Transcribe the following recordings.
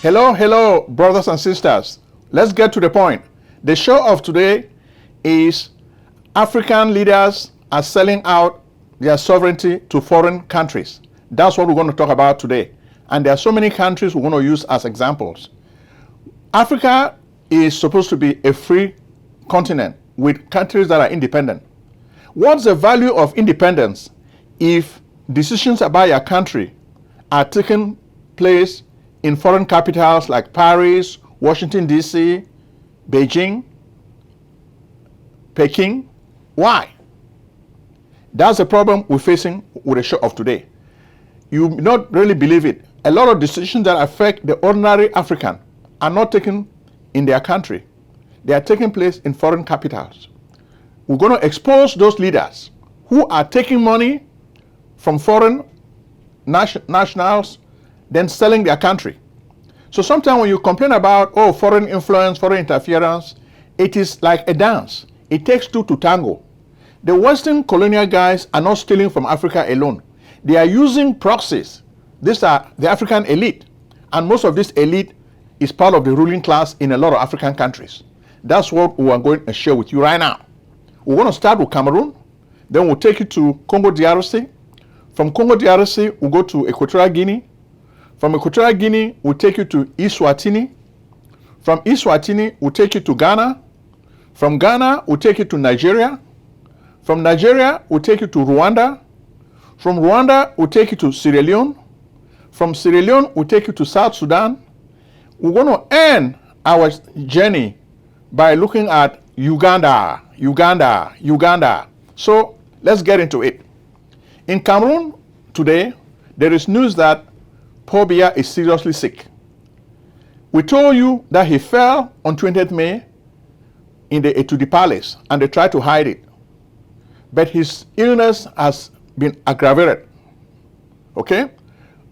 Hello, hello, brothers and sisters. Let's get to the point. The show of today is African leaders are selling out their sovereignty to foreign countries. That's what we're going to talk about today. And there are so many countries we're going to use as examples. Africa is supposed to be a free continent with countries that are independent. What's the value of independence if decisions about your country are taking place in foreign capitals like Paris, Washington, D.C., Beijing, Peking? Why? That's the problem we're facing with the show of today. You may not really believe it. A lot of decisions that affect the ordinary African are not taken in their country. They are taking place in foreign capitals. We're going to expose those leaders who are taking money from foreign nationals, then selling their country. So sometimes when you complain about, foreign influence, foreign interference, it is like a dance. It takes two to tango. The Western colonial guys are not stealing from Africa alone. They are using proxies. These are the African elite. And most of this elite is part of the ruling class in a lot of African countries. That's what we are going to share with you right now. We're going to start with Cameroon. Then we'll take you to Congo DRC. From Congo DRC, we'll go to Equatorial Guinea. From Equatorial Guinea, we'll take you to Eswatini. From Eswatini, we'll take you to Ghana. From Ghana, we'll take you to Nigeria. From Nigeria, we'll take you to Rwanda. From Rwanda, we'll take you to Sierra Leone. From Sierra Leone, we'll take you to South Sudan. We're going to end our journey by looking at Uganda. So let's get into it. In Cameroon today, there is news that Paul Biya is seriously sick. We told you that he fell on 20th May in the Etudi Palace and they tried to hide it. But his illness has been aggravated. Okay?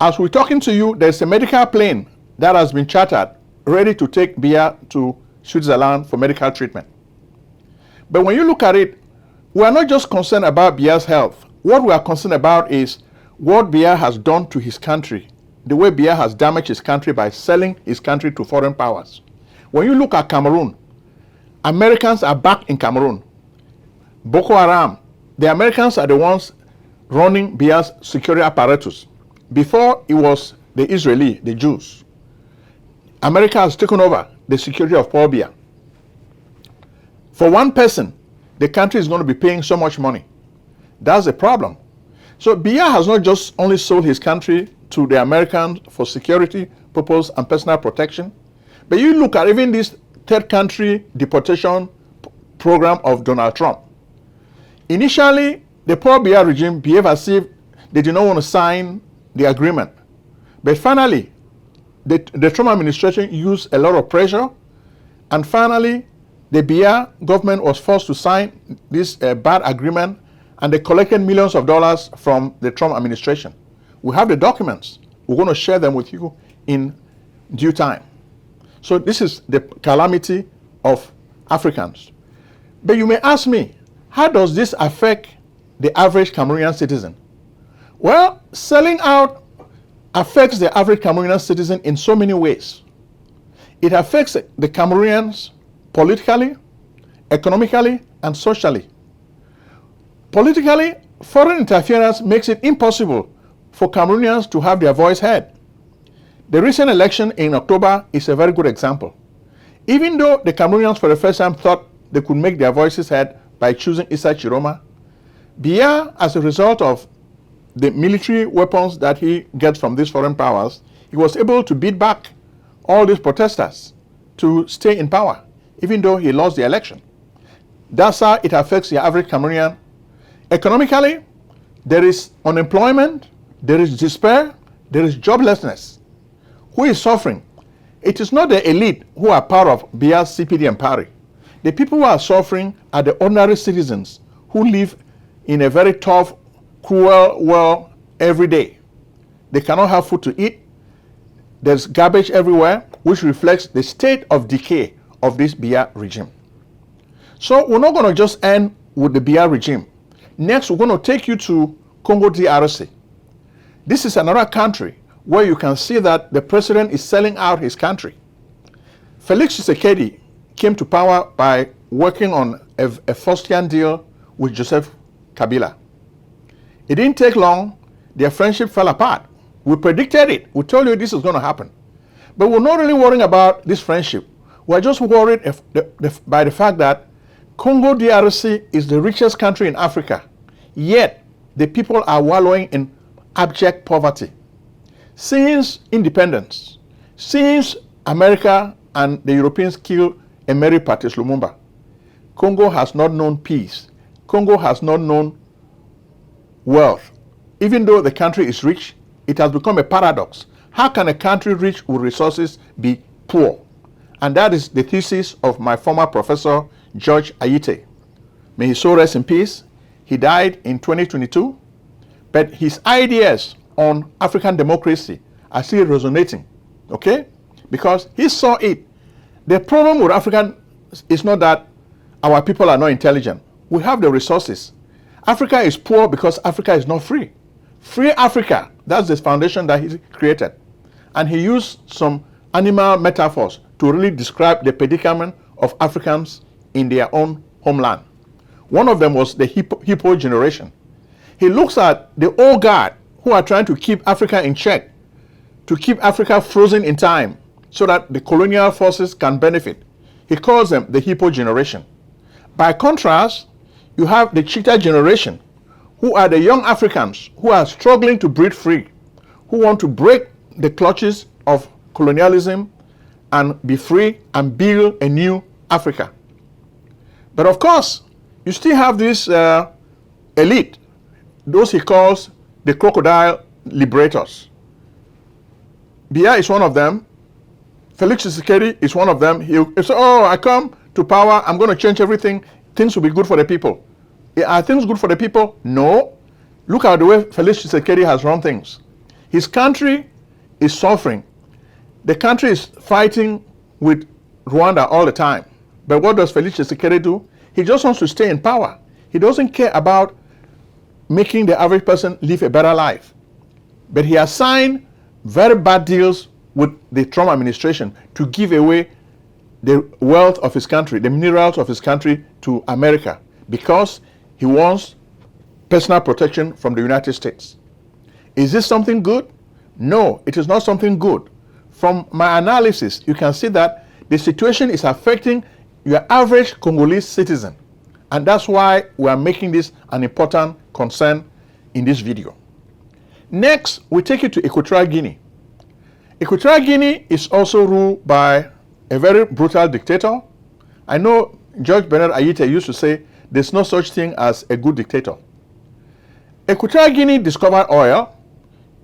As we're talking to you, there's a medical plane that has been chartered ready to take Biya to Switzerland for medical treatment. But when you look at it, we are not just concerned about Biya's health. What we are concerned about is what Biya has done to his country, the way Biya has damaged his country by selling his country to foreign powers. When you look at Cameroon, Americans are back in Cameroon. Boko Haram, the Americans are the ones running Biya's security apparatus. Before it was the Israeli, the Jews. America has taken over the security of Paul Biya. For one person, the country is going to be paying so much money. That's a problem. So Biya has not just only sold his country to the Americans for security purpose and personal protection, but you look at even this third country deportation program of Donald Trump. Initially, the Paul Biya regime behaved as if they did not want to sign the agreement. But finally, the Trump administration used a lot of pressure, and finally, the Biya government was forced to sign this bad agreement, and they collected millions of dollars from the Trump administration. We have the documents. We're going to share them with you in due time. So this is the calamity of Africans. But you may ask me, how does this affect the average Cameroonian citizen? Well, selling out affects the average Cameroonian citizen in so many ways. It affects the Cameroonians politically, economically, and socially. Politically, foreign interference makes it impossible for Cameroonians to have their voice heard. The recent election in October is a very good example. Even though the Cameroonians for the first time thought they could make their voices heard by choosing Issa Chiroma, Biya, as a result of the military weapons that he gets from these foreign powers, he was able to beat back all these protesters to stay in power, even though he lost the election. That's how it affects the average Cameroonian. Economically, there is unemployment, there is despair, there is joblessness. Who is suffering? It is not the elite who are part of Biya's CPD and party. The people who are suffering are the ordinary citizens who live in a very tough, cruel world every day. They cannot have food to eat. There's garbage everywhere, which reflects the state of decay of this Biya regime. So we're not going to just end with the Biya regime. Next, we're going to take you to Congo DRC. This is another country where you can see that the president is selling out his country. Felix Tshisekedi came to power by working on a Faustian deal with Joseph Kabila. It didn't take long, their friendship fell apart. We predicted it. We told you this is going to happen. But we're not really worrying about this friendship. We're just worried by the fact that Congo DRC is the richest country in Africa, yet the people are wallowing in abject poverty. Since independence, since America and the Europeans killed Emery Patrice Lumumba, Congo has not known peace. Congo has not known wealth. Even though the country is rich, it has become a paradox. How can a country rich with resources be poor? And that is the thesis of my former professor, George Ayite. May his soul rest in peace. He died in 2022, but his ideas on African democracy are still resonating, okay? Because he saw it. The problem with Africa is not that our people are not intelligent. We have the resources. Africa is poor because Africa is not free. Free Africa, that's the foundation that he created. And he used some animal metaphors to really describe the predicament of Africans in their own homeland. One of them was the hippo generation. He looks at the old guard who are trying to keep Africa in check, to keep Africa frozen in time so that the colonial forces can benefit. He calls them the hippo generation. By contrast, you have the cheetah generation, who are the young Africans who are struggling to breed free, who want to break the clutches of colonialism and be free and build a new Africa. But of course, you still have this elite, those he calls the crocodile liberators. Biya is one of them. Felix Tshisekedi is one of them. He'll say, oh, I come to power, I'm going to change everything. Things will be good for the people. Are things good for the people? No. Look at the way Felix Tshisekedi has run things. His country is suffering. The country is fighting with Rwanda all the time. But what does Felix Tshisekedi do? He just wants to stay in power. He doesn't care about making the average person live a better life. But he has signed very bad deals with the Trump administration to give away the wealth of his country, the minerals of his country to America, because he wants personal protection from the United States. Is this something good? No, it is not something good. From my analysis, you can see that the situation is affecting your average Congolese citizen. And that's why we are making this an important concern in this video. Next, we take you to Equatorial Guinea. Equatorial Guinea is also ruled by a very brutal dictator. I know George Bernard Ayite used to say, there's no such thing as a good dictator. Equatorial Guinea discovered oil.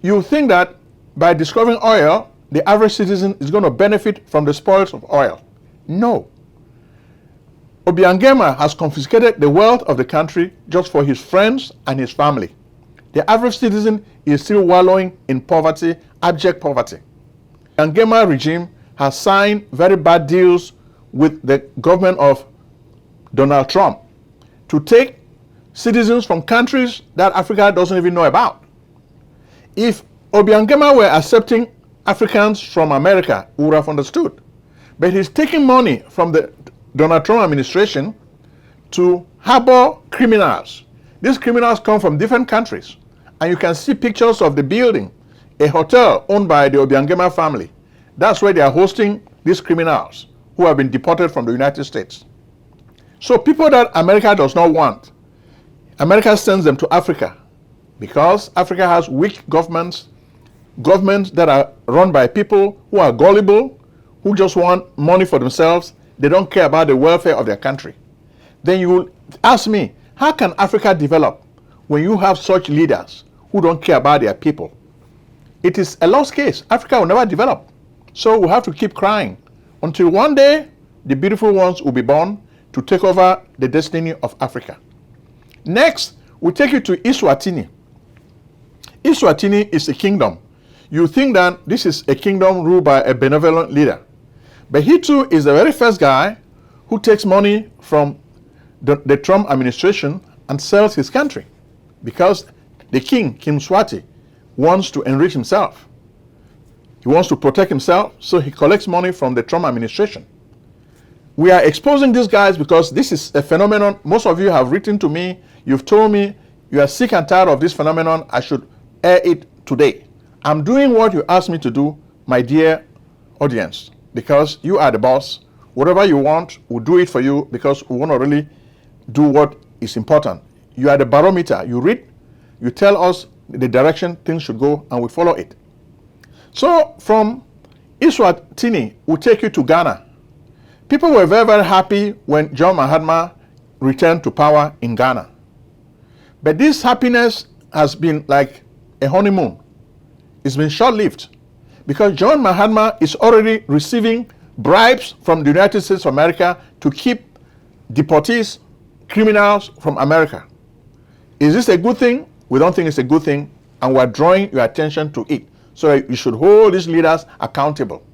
You think that by discovering oil, the average citizen is going to benefit from the spoils of oil. No. Obiangema has confiscated the wealth of the country just for his friends and his family. The average citizen is still wallowing in poverty, abject poverty. The Obiangema regime has signed very bad deals with the government of Donald Trump to take citizens from countries that Africa doesn't even know about. If Obiangema were accepting Africans from America, we would have understood. But he's taking money from the Donald Trump administration to harbor criminals. These criminals come from different countries. And you can see pictures of the building, a hotel owned by the Obiangema family. That's where they are hosting these criminals who have been deported from the United States. So people that America does not want, America sends them to Africa because Africa has weak governments that are run by people who are gullible, who just want money for themselves. They don't care about the welfare of their country. Then you will ask me, how can Africa develop when you have such leaders who don't care about their people? It is a lost case. Africa will never develop. So we have to keep crying until one day the beautiful ones will be born to take over the destiny of Africa. Next, we take you to Eswatini. Eswatini is a kingdom. You think that this is a kingdom ruled by a benevolent leader. But he too is the very first guy who takes money from the Trump administration and sells his country because the king, King Swati, wants to enrich himself. He wants to protect himself, so he collects money from the Trump administration. We are exposing these guys because this is a phenomenon. Most of you have written to me. You've told me you are sick and tired of this phenomenon. I should air it today. I'm doing what you asked me to do, my dear audience, because you are the boss. Whatever you want, we'll do it for you because we want to really do what is important. You are the barometer. You read, you tell us the direction things should go, and we follow it. So from Eswatini, we'll take you to Ghana. People were very, very happy when John Mahama returned to power in Ghana. But this happiness has been like a honeymoon. It's been short-lived because John Mahama is already receiving bribes from the United States of America to keep deportees, criminals from America. Is this a good thing? We don't think it's a good thing, and we're drawing your attention to it. So you should hold these leaders accountable.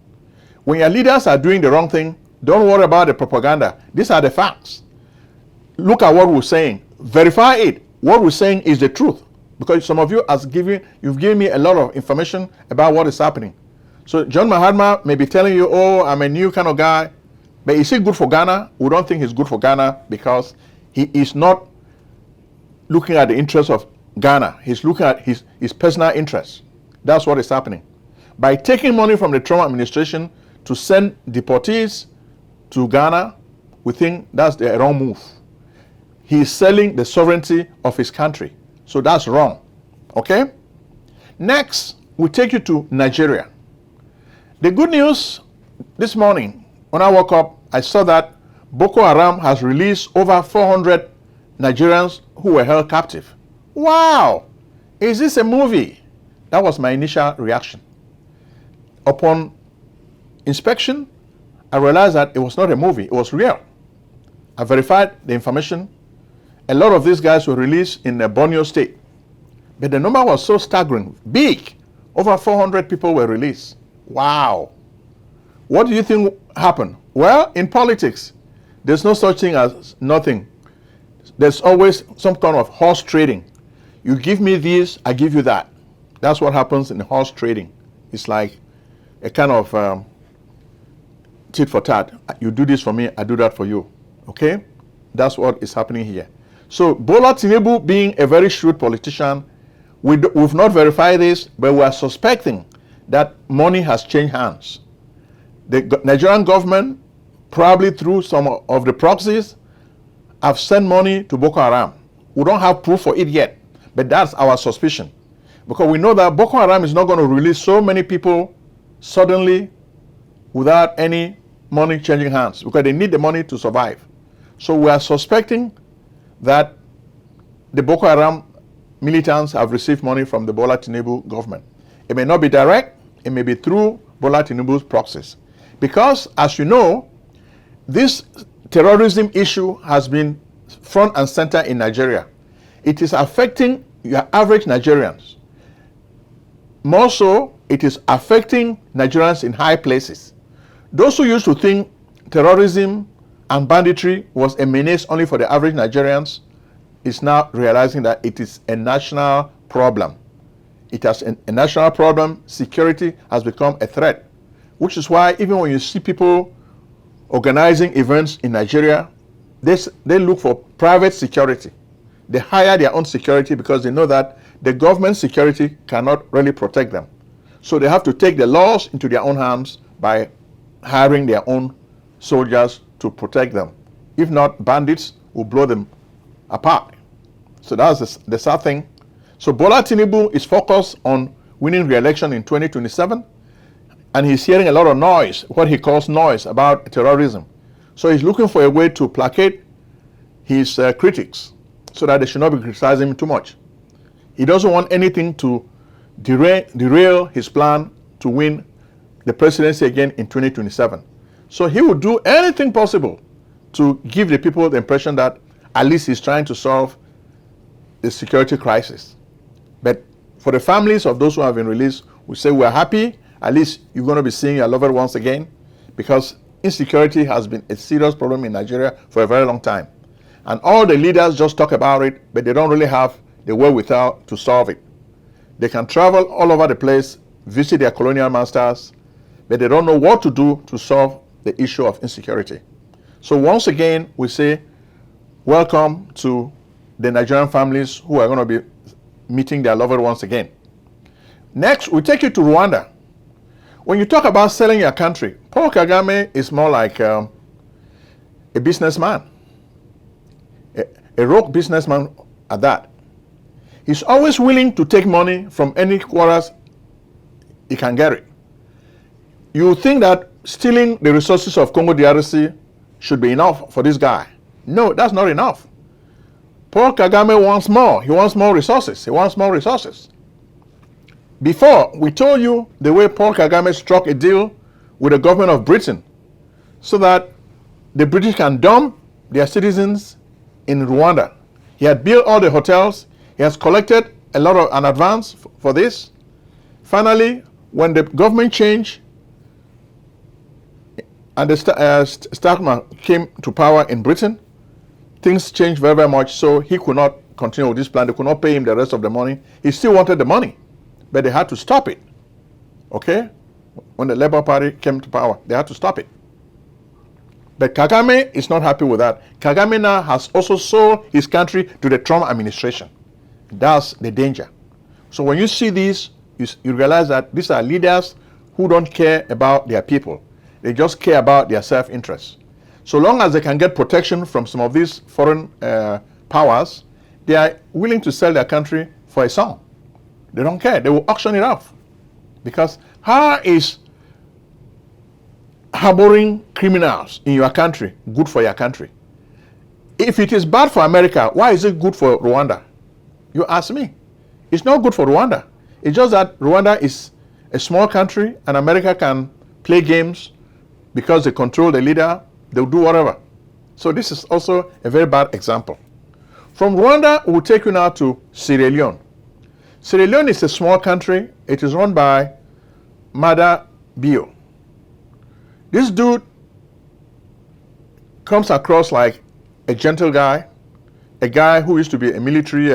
When your leaders are doing the wrong thing, don't worry about the propaganda. These are the facts. Look at what we're saying. Verify it. What we're saying is the truth. Because some of you you've given me a lot of information about what is happening. So John Mahama may be telling you, oh, I'm a new kind of guy. But is he good for Ghana? We don't think he's good for Ghana because he is not looking at the interests of Ghana. He's looking at his personal interests. That's what is happening. By taking money from the Trump administration to send deportees to Ghana, we think that's the wrong move. He is selling the sovereignty of his country. So that's wrong. Okay? Next, we take you to Nigeria. The good news this morning, when I woke up, I saw that Boko Haram has released over 400 Nigerians who were held captive. Wow! Is this a movie? That was my initial reaction. Upon inspection, I realized that it was not a movie, it was real. I verified the information. A lot of these guys were released in the Borneo state. But the number was so staggering, big. Over 400 people were released. Wow. What do you think happened? Well, in politics, there's no such thing as nothing. There's always some kind of horse trading. You give me this, I give you that. That's what happens in horse trading. It's like a kind of tit for tat. You do this for me, I do that for you. Okay? That's what is happening here. So Bola Tinubu, being a very shrewd politician, we've not verified this, but we are suspecting that money has changed hands. The Nigerian government, probably through some of the proxies, have sent money to Boko Haram. We don't have proof for it yet, but that's our suspicion. Because we know that Boko Haram is not going to release so many people suddenly without any money changing hands, because they need the money to survive. So we are suspecting that the Boko Haram militants have received money from the Bola Tinubu government. It may not be direct, it may be through Bola Tinubu's proxies. Because, as you know, this terrorism issue has been front and center in Nigeria. It is affecting your average Nigerians. More so, it is affecting Nigerians in high places. Those who used to think terrorism and banditry was a menace only for the average Nigerians is now realizing that it is a national problem. It has a national problem. Security has become a threat, which is why even when you see people organizing events in Nigeria, they look for private security. They hire their own security because they know that the government security cannot really protect them. So they have to take the laws into their own hands by hiring their own soldiers to protect them. If not, bandits will blow them apart. So that's the sad thing. So Bola Tinubu is focused on winning re-election in 2027, and he's hearing a lot of noise, what he calls noise, about terrorism. So he's looking for a way to placate his critics so that they should not be criticizing him too much. He doesn't want anything to derail his plan to win the presidency again in 2027. So he will do anything possible to give the people the impression that at least he's trying to solve the security crisis. But for the families of those who have been released, we say we're happy. At least you're going to be seeing your loved ones again, because insecurity has been a serious problem in Nigeria for a very long time. And all the leaders just talk about it, but they don't really have the wherewithal to solve it. They can travel all over the place, visit their colonial masters, but they don't know what to do to solve the issue of insecurity. So once again, we say, welcome to the Nigerian families who are going to be meeting their loved ones again. Next, we take you to Rwanda. When you talk about selling your country, Paul Kagame is more like a businessman, a rogue businessman at that. He's always willing to take money from any quarters he can get it. You think that stealing the resources of Congo DRC should be enough for this guy? No, that's not enough. Paul Kagame wants more. He wants more resources. He wants more resources. Before, we told you the way Paul Kagame struck a deal with the government of Britain so that the British can dump their citizens in Rwanda. He had built all the hotels. He has collected a lot of an advance for this. Finally, when the government changed and the Starkman came to power in Britain, things changed very, very much, so he could not continue with this plan. They could not pay him the rest of the money. He still wanted the money, but they had to stop it. Okay? When the Labour Party came to power, they had to stop it. But Kagame is not happy with that. Kagame now has also sold his country to the Trump administration. That's the danger. So when you see these, you realize that these are leaders who don't care about their people. They just care about their self-interest. So long as they can get protection from some of these foreign powers, they are willing to sell their country for a song. They don't care. They will auction it off. Because how is harboring criminals in your country good for your country? If it is bad for America, why is it good for Rwanda? You ask me. It's not good for Rwanda. It's just that Rwanda is a small country and America can play games because they control the leader. They'll do whatever. So this is also a very bad example. From Rwanda, we'll take you now to Sierra Leone. Sierra Leone is a small country. It is run by Mada Bio. This dude comes across like a gentle guy, a guy who used to be a military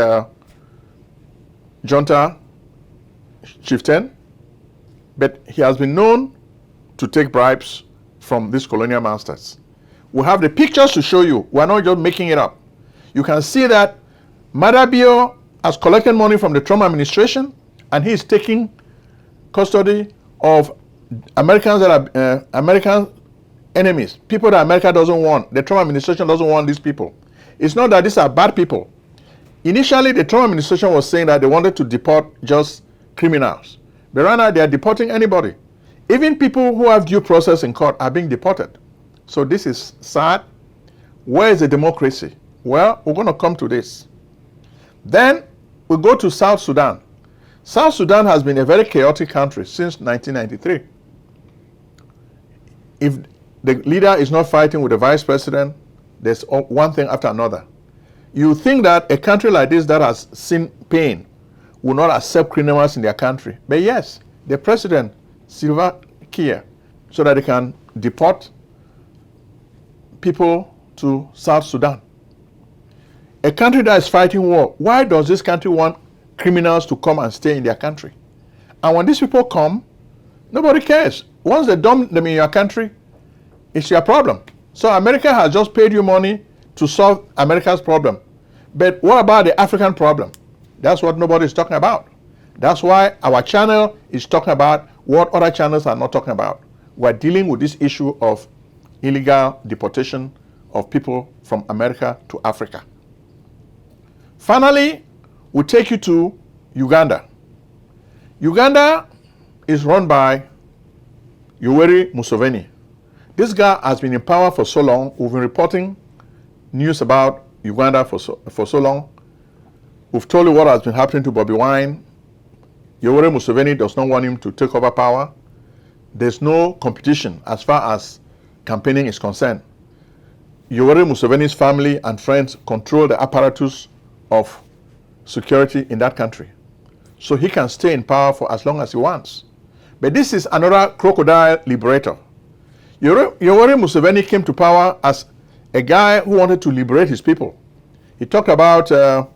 junta chieftain, but he has been known to take bribes from these colonial masters. We have the pictures to show you. We're not just making it up. You can see that Madabio has collected money from the Trump administration and he is taking custody of Americans that are American enemies, people that America doesn't want. The Trump administration doesn't want these people. It's not that these are bad people. Initially, the Trump administration was saying that they wanted to deport just criminals. But right now, they are deporting anybody. Even people who have due process in court are being deported. So this is sad. Where is the democracy? Well, we're going to come to this. Then we go to South Sudan. South Sudan has been a very chaotic country since 1993. If the leader is not fighting with the vice president, there's one thing after another. You think that a country like this that has seen pain will not accept criminals in their country. But yes, the president, Silva Kiir, so that they can deport people to South Sudan. A country that is fighting war, why does this country want criminals to come and stay in their country? And when these people come, nobody cares. Once they dump them in your country, it's your problem. So America has just paid you money to solve America's problem. But what about the African problem? That's what nobody is talking about. That's why our channel is talking about what other channels are not talking about. We're dealing with this issue of illegal deportation of people from America to Africa. Finally, we take you to Uganda. Uganda is run by Yoweri Museveni. This guy has been in power for so long. We've been reporting news about Uganda for so long. We've told you what has been happening to Bobi Wine. Yoweri Museveni does not want him to take over power. There's no competition as far as campaigning is concerned. Yoweri Museveni's family and friends control the apparatus of security in that country. So he can stay in power for as long as he wants. But this is another crocodile liberator. Yoweri Museveni came to power as a guy who wanted to liberate his people. He talked about the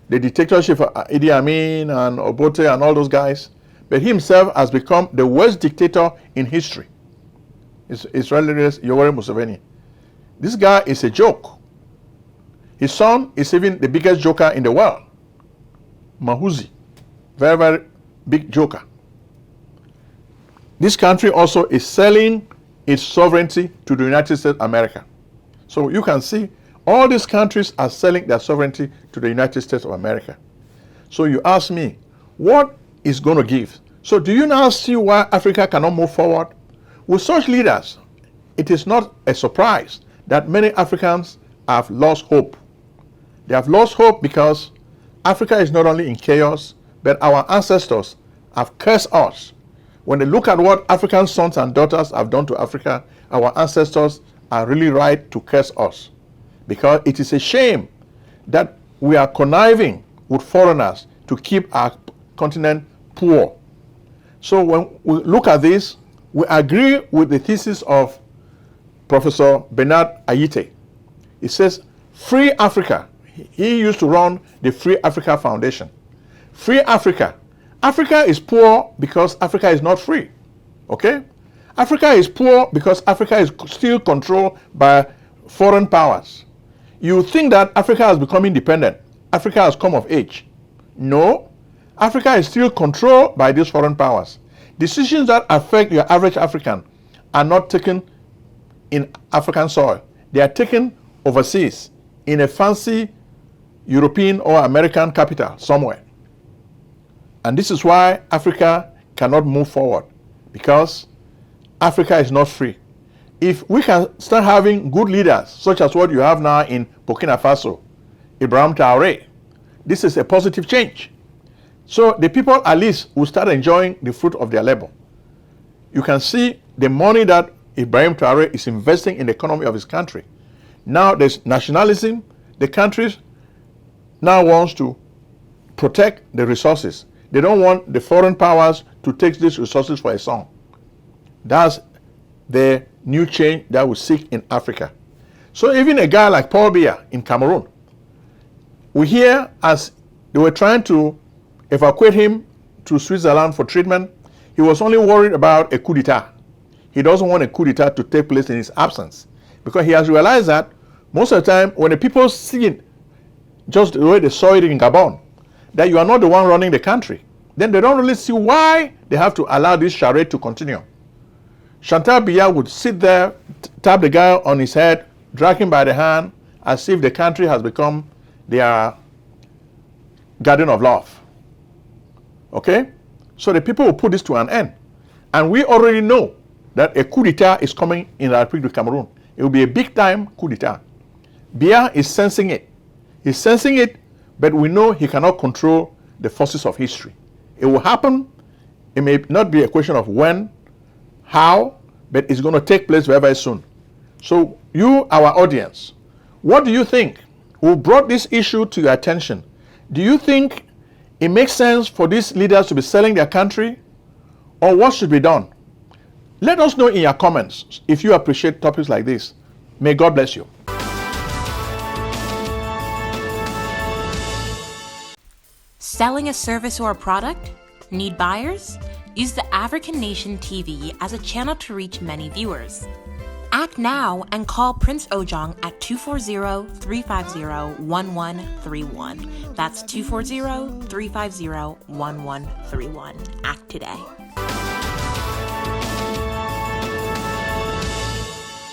dictatorship of Idi Amin and Obote and all those guys. but he himself has become the worst dictator in history. Israeli Yoweri Museveni. This guy is a joke. His son is even the biggest joker in the world. Mahuzi. Very, very big joker. This country also is selling its sovereignty to the United States of America. So you can see all these countries are selling their sovereignty to the United States of America. So you ask me, what is going to give? So do you now see why Africa cannot move forward? With such leaders, it is not a surprise that many Africans have lost hope. They have lost hope because Africa is not only in chaos, but our ancestors have cursed us. When they look at what African sons and daughters have done to Africa, our ancestors are really right to curse us. Because it is a shame that we are conniving with foreigners to keep our continent poor. So when we look at this, we agree with the thesis of Professor Bernard Ayite. He says, Free Africa. He used to run the Free Africa Foundation. Free Africa. Africa is poor because Africa is not free. Okay? Africa is poor because Africa is still controlled by foreign powers. You think that Africa has become independent. Africa has come of age. No. Africa is still controlled by these foreign powers. Decisions that affect your average African are not taken in African soil. They are taken overseas in a fancy European or American capital somewhere. And this is why Africa cannot move forward, because Africa is not free. If we can start having good leaders, such as what you have now in Burkina Faso, Ibrahim Traoré, this is a positive change. So the people at least will start enjoying the fruit of their labor. You can see the money that Ibrahim Traoré is investing in the economy of his country. Now there's nationalism. The country now wants to protect the resources. They don't want the foreign powers to take these resources for a song. That's the new change that we seek in Africa. So even a guy like Paul Biya in Cameroon, we hear as they were trying to evacuate him to Switzerland for treatment, he was only worried about a coup d'etat. He doesn't want a coup d'etat to take place in his absence, because he has realized that most of the time when the people see it, just the way they saw it in Gabon, that you are not the one running the country, then they don't really see why they have to allow this charade to continue. Chantal Biya would sit there, tap the guy on his head, drag him by the hand, as if the country has become their garden of love. Okay? So the people will put this to an end. And we already know that a coup d'etat is coming in the Republic of Cameroon. It will be a big time coup d'etat. Biya is sensing it. He's sensing it, but we know he cannot control the forces of history. It will happen. It may not be a question of when, how, but it's going to take place very, very soon. So you, our audience, what do you think? Who brought this issue to your attention? Do you think it makes sense for these leaders to be selling their country? Or what should be done? Let us know in your comments if you appreciate topics like this. May God bless you. Selling a service or a product? Need buyers? Use the African Nation TV as a channel to reach many viewers. Act now and call Prince Ojong at 240-350-1131. That's 240-350-1131. Act today.